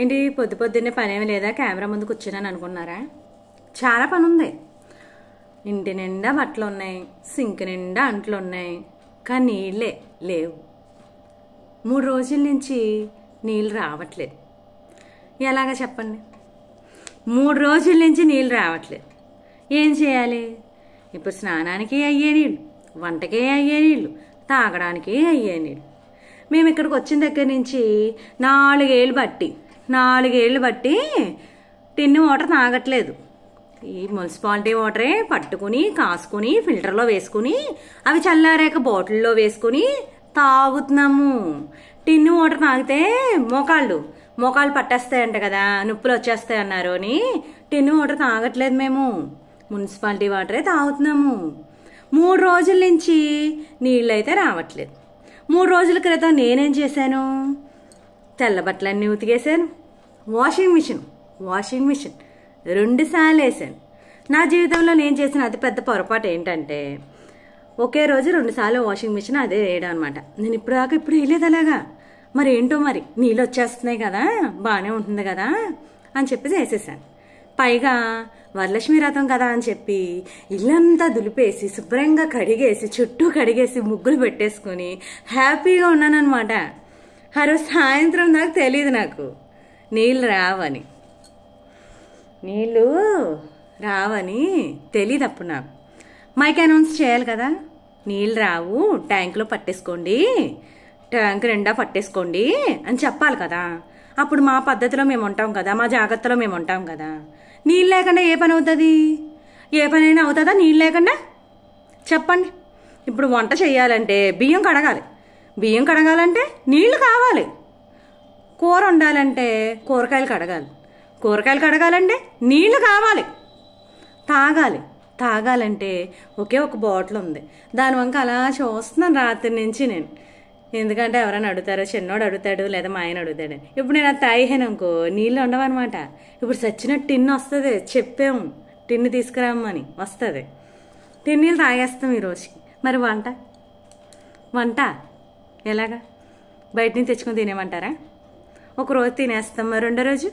ఏంటి పొద్దు పొద్దున్నే పనేమి లేదా కెమెరా ముందు కూర్చున్నాను అనుకున్నారా? చాలా పని ఉంది. ఇంటి నిండా బట్టలు ఉన్నాయి, సింక్ నిండా అంట్లు ఉన్నాయి, కానీ నీళ్ళే లేవు. 3 రోజుల నుంచి నీళ్ళు రావట్లేదు. ఎలాగా చెప్పండి? 3 రోజుల నుంచి నీళ్ళు రావట్లేదు. ఏం చేయాలి? ఇప్పుడు స్నానానికి అయ్యే నీళ్ళు, వంటకే అయ్యే నీళ్ళు, తాగడానికి అయ్యే నీళ్ళు. మేము ఇక్కడికి వచ్చిన దగ్గర నుంచి 4 ఏళ్ళు బట్టి టిన్ను వాటర్ తాగట్లేదు. ఈ మున్సిపాలిటీ వాటరే పట్టుకుని కాసుకుని ఫిల్టర్లో వేసుకుని అవి చల్లారాక బాటిల్లో వేసుకుని తాగుతున్నాము. టిన్ను వాటర్ తాగితే మోకాళ్ళు పట్టేస్తాయంట కదా, నొప్పులు వచ్చేస్తాయి అన్నారు అని టిన్ను వాటర్ తాగట్లేదు. మేము మున్సిపాలిటీ వాటరే తాగుతున్నాము. 3 రోజుల నుంచి నీళ్ళు అయితే రావట్లేదు. 3 రోజుల క్రితం నేనేం చేశాను? తెల్ల బట్టలన్నీ ఉతికేశాను. వాషింగ్ మిషన్ 2 సార్లు వేసాను. నా జీవితంలో నేను చేసిన అతిపెద్ద పొరపాటు ఏంటంటే ఒకే రోజు 2 సార్లు వాషింగ్ మిషన్ అదే వేయడం అనమాట. నేను ఇప్పుడు వేయలేదు అలాగా. మరి ఏంటో మరి నీళ్ళు వచ్చేస్తున్నాయి కదా, బాగానే ఉంటుంది కదా అని చెప్పేసి వేసేసాను. పైగా వరలక్ష్మి వ్రతం కదా అని చెప్పి ఇల్లంతా దులిపేసి శుభ్రంగా కడిగేసి చుట్టూ కడిగేసి ముగ్గులు పెట్టేసుకొని హ్యాపీగా ఉన్నానమాట. ఆ రోజు సాయంత్రం నాకు తెలియదు నాకు నీళ్ళు రావని తెలియదు. అప్పుడు నాకు మైక్ అనౌన్స్ చేయాలి కదా, నీళ్ళు రావు, ట్యాంకులో పట్టేసుకోండి, ట్యాంక్ నిండా పట్టేసుకోండి అని చెప్పాలి కదా. అప్పుడు మా పద్ధతిలో మేము ఉంటాం కదా, మా జాగ్రత్తలో మేము ఉంటాం కదా. నీళ్ళు లేకుండా ఏ పని అవుతుంది? ఏ పనైనా అవుతుందా నీళ్ళు లేకుండా? చెప్పండి. ఇప్పుడు వంట చేయాలంటే బియ్యం కడగాలంటే నీళ్లు కావాలి. కూర వండాలంటే కూరగాయలు కడగాలంటే నీళ్లు కావాలి. తాగాలంటే ఒకే ఒక బాటిల్ ఉంది. దాని వంక అలా చూస్తున్నాను రాత్రి నుంచి నేను. ఎందుకంటే ఎవరైనా అడుగుతారో, చిన్నోడు అడుగుతాడు లేదా మా ఆయన అడుగుతాడు. ఇప్పుడు నేను అది తాగాను అనుకో నీళ్ళు ఉండవన్నమాట. ఇప్పుడు సచ్చిన టిన్ను వస్తుంది, చెప్పాము టిన్ను తీసుకురామని, వస్తుంది. టిన్నీళ్ళు తాగేస్తాం ఈ రోజుకి. మరి వంట ఎలాగా? బయట నుంచి తెచ్చుకొని తినేమంటారా? ఒక రోజు తినేస్తాం, రెండో రోజు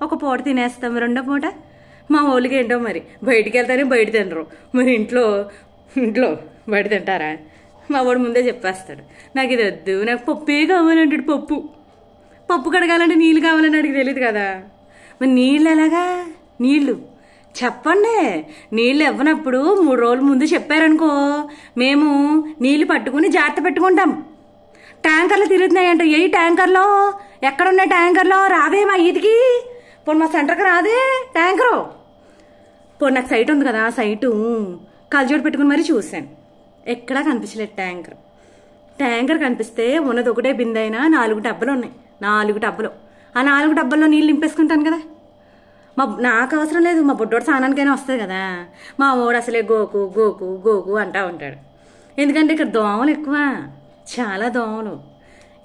ఒక పూట తినేస్తాం, రెండో పూట. మా ఊళ్ళకి ఏంటో మరి బయటికి వెళ్తానే బయట తినరు, మరి ఇంట్లో బయట తింటారా? మా వాడు ముందే చెప్పేస్తాడు, నాకు ఇది వద్దు, నాకు పప్పే కావాలంటాడు. పప్పు కడగాలంటే నీళ్ళు కావాలని అడిగి తెలియదు కదా. మరి నీళ్ళు ఎలాగా? చెప్పండి. నీళ్ళు ఇవ్వనప్పుడు 3 రోజుల ముందు చెప్పారనుకో మేము నీళ్ళు పట్టుకుని జాగ్రత్త పెట్టుకుంటాం. ట్యాంకర్లు తిరుగుతున్నాయంట. ఏ ట్యాంకర్లో? ఎక్కడున్నాయి ట్యాంకర్లో? రావే మా ఈదికి, పోనీ మా సెంటర్కి రాదే ట్యాంకరు. పోనీ నాకు సైట్ ఉంది కదా, సైటు కలజోడు పెట్టుకుని మరీ చూశాను, ఎక్కడా కనిపించలేదు ట్యాంకర్ కనిపిస్తే ఉన్నది ఒకటే బిందె అయినా 4 డబ్బాలు ఉన్నాయి. 4 డబ్బాలు. ఆ 4 డబ్బాల్లో నీళ్ళు నింపేసుకుంటాను కదా. నాకు అవసరం లేదు, మా బుడ్డోడు స్నానానికైనా వస్తుంది కదా. మా వాడు అసలే గోకు అంటా ఉంటాడు. ఎందుకంటే ఇక్కడ దోమలు ఎక్కువ, చాలా దోమలు.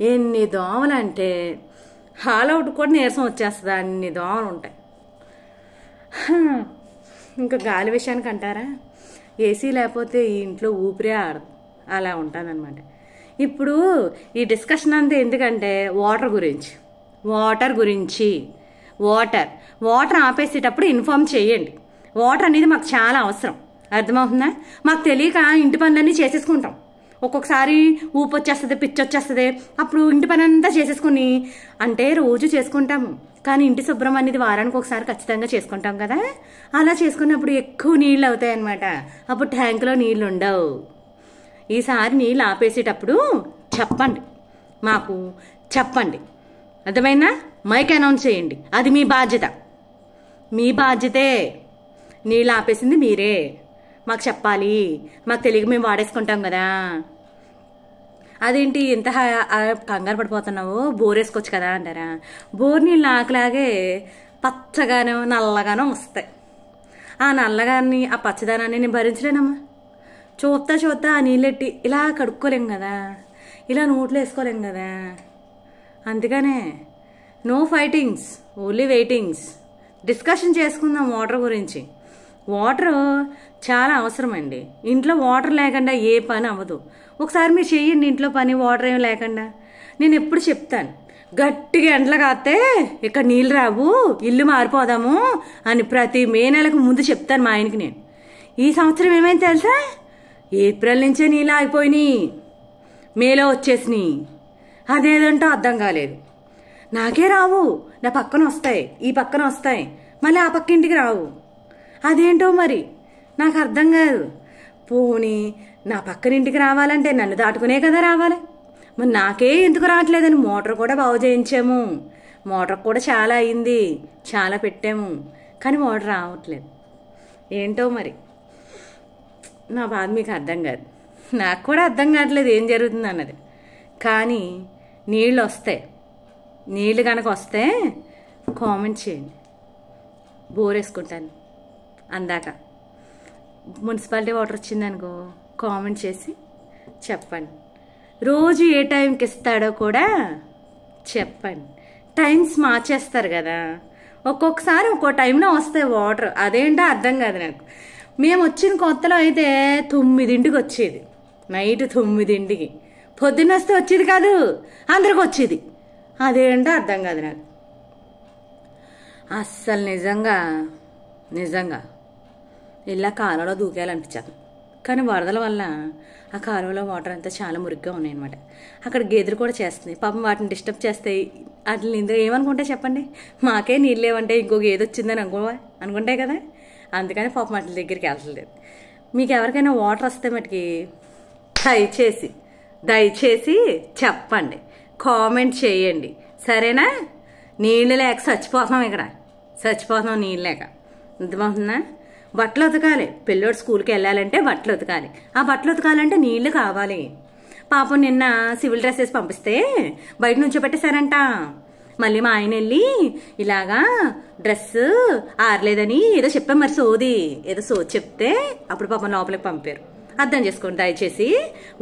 ఎన్ని దోమలు అంటే హాల్అవుట్ కూడా నీరసం వచ్చేస్తుంది, అన్ని దోమలు ఉంటాయి. ఇంకా గాలి విషయానికి అంటారా, ఏసీ లేకపోతే ఈ ఇంట్లో ఊపిరే ఆడదు, అలా ఉంటానన్నమాట. ఇప్పుడు ఈ డిస్కషన్ అంతా ఎందుకంటే వాటర్ గురించి వాటర్ ఆపేసేటప్పుడు ఇన్ఫార్మ్ చేయండి. వాటర్ అనేది మాకు చాలా అవసరం, అర్థమవుతుందా? మాకు తెలియక ఇంటి పనులన్నీ చేసేసుకుంటాం. ఒక్కొక్కసారి ఊపు వచ్చేస్తుంది, పిచ్చి వచ్చేస్తుంది, అప్పుడు ఇంటి పని అంతా చేసేసుకుని, అంటే రోజు చేసుకుంటాము కానీ ఇంటి శుభ్రం అనేది వారానికి ఒకసారి ఖచ్చితంగా చేసుకుంటాం కదా. అలా చేసుకున్నప్పుడు ఎక్కువ నీళ్ళు అవుతాయి అన్నమాట. అప్పుడు ట్యాంకులో నీళ్ళు ఉండవు. ఈసారి నీళ్ళు ఆపేసేటప్పుడు చెప్పండి, అర్థమైనా? మైక్ అనౌన్స్ చేయండి, అది మీ బాధ్యతే. నీళ్ళు ఆపేసింది మీరే, మాకు చెప్పాలి. మాకు తెలియక మేము వాడేసుకుంటాం కదా. అదేంటి ఎంత కంగారు పడిపోతున్నావు, బోర్ వేసుకోవచ్చు కదా అంటారా? బోర్ నీళ్ళు నాకులాగే పచ్చగానో నల్లగానో వస్తాయి. ఆ నల్లగాని ఆ పచ్చదనాన్ని నేను భరించలేనమ్మా. చూస్తా ఆ నీళ్ళెట్టి ఇలా కడుక్కోలేం కదా, ఇలా నోట్లో వేసుకోలేం కదా. అందుకనే no fightings, only waitings. Discussion చేసుకుందాం వాటర్ గురించి. వాటర్ చాలా అవసరమండి. ఇంట్లో వాటర్ లేకుండా ఏ పని అవ్వదు. ఒకసారి మీరు చేయండి ఇంట్లో పని వాటర్ ఏం లేకుండా. నేను ఎప్పుడు చెప్తాను, గట్టిగా ఎండలు కాస్తే ఇక్కడ నీళ్ళు రావు, ఇల్లు మారిపోదాము అని ప్రతి మే నెలకు ముందు చెప్తాను మా ఆయనకి నేను. ఈ సంవత్సరం ఏమైంది తెలుసా? ఏప్రిల్ నుంచే నీళ్ళు ఆగిపోయినాయి, మేలో వచ్చేసినాయి. అదేదంటో అర్థం కాలేదు. నాకే రావు, నా పక్కన వస్తాయి, ఈ పక్కన వస్తాయి, మళ్ళీ ఆ పక్క ఇంటికి రావు. అదేంటో మరి నాకు అర్థం కాదు. పోనీ నా పక్కన ఇంటికి రావాలంటే నన్ను దాటుకునే కదా రావాలి, మరి నాకే ఎందుకు రావట్లేదని మోటార్ కూడా బాగు చేయించాము. మోటార్ కూడా చాలా అయింది, చాలా పెట్టాము, కానీ మోటార్ రావట్లేదు. ఏంటో మరి నా బాధ మీకు అర్థం కాదు, నాకు కూడా అర్థం కావట్లేదు ఏం జరుగుతుంది అన్నది. కానీ నీళ్ళు వస్తాయి, నీళ్ళు కనుక వస్తే కామెంట్ చేయండి, బోర్ వేసుకుంటాను. అందాక మున్సిపాలిటీ వాటర్ వచ్చిందనుకో కామెంట్ చేసి చెప్పండి. రోజు ఏ టైంకి ఇస్తాడో కూడా చెప్పండి. టైమ్స్ మార్చేస్తారు కదా, ఒక్కొక్కసారి ఒక్కో టైంలో వస్తాయి వాటర్. అదేంటో అర్థం కాదు నాకు. మేము వచ్చిన కొత్తలో అయితే 9ంటికి వచ్చేది, నైట్ 9ంటికి. పొద్దున్న వస్తే వచ్చేది కాదు, అందరికి వచ్చేది. అదేంటో అర్థం కాదు నాకు అస్సలు. నిజంగా ఇలా కాలువలో దూకేయాలనిపించాను. కానీ వరదల వల్ల ఆ కాలువలో వాటర్ అంతా చాలా మురిగ్గా ఉన్నాయి అనమాట. అక్కడ గేదెలు కూడా చేస్తున్నాయి పాపం, వాటిని డిస్టర్బ్ చేస్తాయి. వాటిని ఇందులో ఏమనుకుంటే చెప్పండి, మాకే నీళ్ళు లేవంటే ఇంకో గేదె వచ్చిందని అనుకుంటాయి కదా. అందుకని పాపం వాటి దగ్గరికి వెళ్ళలేదు. మీకు ఎవరికైనా వాటర్ వస్తే మటుకి దయచేసి చెప్పండి, కామెంట్ చేయండి, సరేనా? నీళ్ళు లేక చచ్చిపోతున్నాం నీళ్ళు లేక. అర్థమవుతుందా? బట్టలు ఉతకాలి, పిల్లోడు స్కూల్కి వెళ్ళాలంటే బట్టలు ఉతకాలి. ఆ బట్టలు ఉతకాలంటే నీళ్లు కావాలి. పాపం నిన్న సివిల్ డ్రెస్ వేసి పంపిస్తే బయట నుంచో పెట్టేశారంట. మళ్ళీ మా ఆయన వెళ్ళి ఇలాగా డ్రెస్ ఆరలేదని ఏదో చెప్పాం, మరి ఏదో సోది చెప్తే అప్పుడు పాపం లోపలికి పంపారు. అర్థం చేసుకోండి దయచేసి.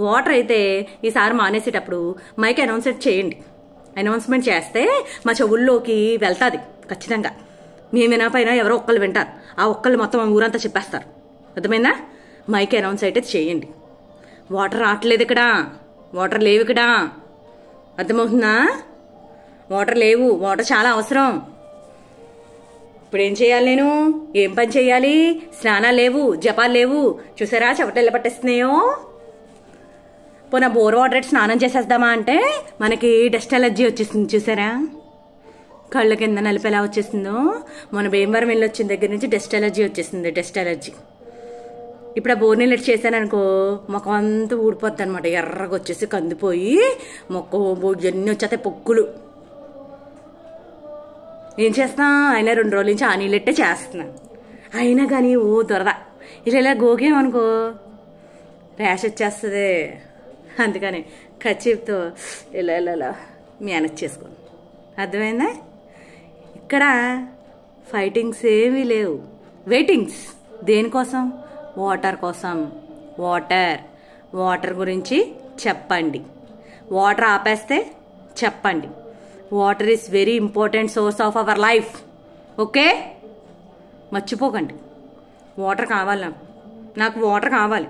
వాటర్ అయితే ఈసారి మానేసేటప్పుడు మైక్ అనౌన్స్మెంట్ చేస్తే మా చెవుల్లోకి వెళ్తుంది ఖచ్చితంగా. మేము వినపైనా ఎవరో ఒక్కళ్ళు వింటారు, ఆ ఒక్కళ్ళు మొత్తం ఊరంతా చెప్పేస్తారు. అర్థమైందా? మైక్ అనౌన్స్ అయితే చేయండి. వాటర్ రావట్లేదు ఇక్కడ, వాటర్ లేవు ఇక్కడ. అర్థమవుతుందా? వాటర్ లేవు, వాటర్ చాలా అవసరం. ఇప్పుడు ఏం చేయాలి నేను? ఏం పని చేయాలి? స్నానాలు లేవు, జపాలు లేవు. చూసారా చెమటలు ఎలా పట్టేస్తున్నాయో. పోనా బోర్ వాటర్ స్నానం చేసేద్దామా అంటే మనకి డస్ట్ ఎలర్జీ వచ్చేసింది. చూసారా కళ్ళ కింద నలిపి ఎలా వచ్చేసిందో. మన భీమవరం వెళ్ళి వచ్చిన దగ్గర నుంచి డస్ట్ ఎలర్జీ. ఇప్పుడు ఆ బోర్ నీళ్ళు చేశాననుకో మొక్క అంతా ఊడిపోద్ది అనమాట, ఎర్రగా వచ్చేసి కందిపోయి మొక్క ఎన్ని వచ్చేస్తాయి పొక్కులు. ఏం చేస్తా? అయినా 2 రోజుల నుంచి ఆ నీళ్ళెట్టే చేస్తున్నాను. అయినా కానీ దొరద ఇలా గోకేమనుకో ర్యాష్ వచ్చేస్తుంది. అందుకని కచ్చిప్తో ఇలా మేనేజ్ చేసుకోండి. అర్థమైందా? ఇక్కడ ఫైటింగ్స్ ఏమీ లేవు, వెయిటింగ్స్. దేనికోసం? వాటర్ కోసం. వాటర్ గురించి చెప్పండి. వాటర్ ఆపేస్తే చెప్పండి. Water is very important source of our life. Okay, మర్చిపోకండి. వాటర్ కావాలి నాకు వాటర్ కావాలి.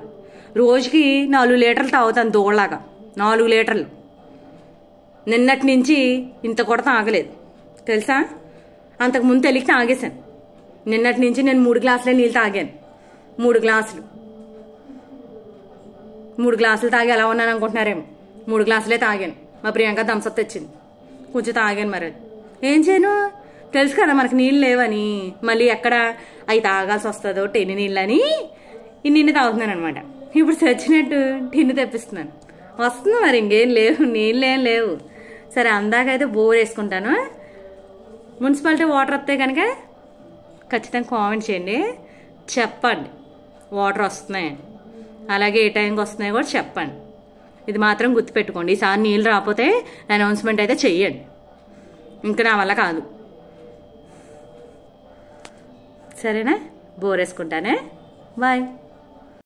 రోజుకి 4 లీటర్లు తాగుతాను దోళ్ళలాగా. 4 లీటర్లు. నిన్నటి నుంచి ఇంత కూడా తాగలేదు తెలుసా. అంతకుముందు తెలియక తాగేశాను. నిన్నటి నుంచి నేను 3 గ్లాసులే నీళ్ళు తాగాను. 3 గ్లాసులు తాగి ఎలా ఉన్నాను అనుకుంటున్నారేమో. 3 గ్లాసులే తాగాను. మా ప్రియాంక థమ్సప్ తెచ్చింది, కొంచెం తాగాను. మరి ఏం చేయను? తెలుసు కదా మనకు నీళ్ళు లేవని. మళ్ళీ ఎక్కడ అవి తాగాల్సి వస్తుందో టిన్ని నీళ్ళని ఇన్ని తాగుతున్నాను అనమాట. ఇప్పుడు చచ్చినట్టు టిన్ను తెప్పిస్తున్నాను. వస్తుంది మరి, ఇంకేం లేవు, నీళ్ళు ఏం లేవు. సరే అందాకైతే బోర్ వేసుకుంటాను. మున్సిపాలిటీ వాటర్ వస్తే కనుక ఖచ్చితంగా కామెంట్ చేయండి, చెప్పండి వాటర్ వస్తున్నాయని. అలాగే ఏ టైంకి వస్తున్నాయో కూడా చెప్పండి. ఇది మాత్రం గుర్తుపెట్టుకోండి. ఈసారి నీళ్ళు రాకపోతే అనౌన్స్మెంట్ అయితే చెయ్యండి. ఇంకా నా వల్ల కాదు. సరేనా? బోర్ వేసుకుంటానే. బాయ్.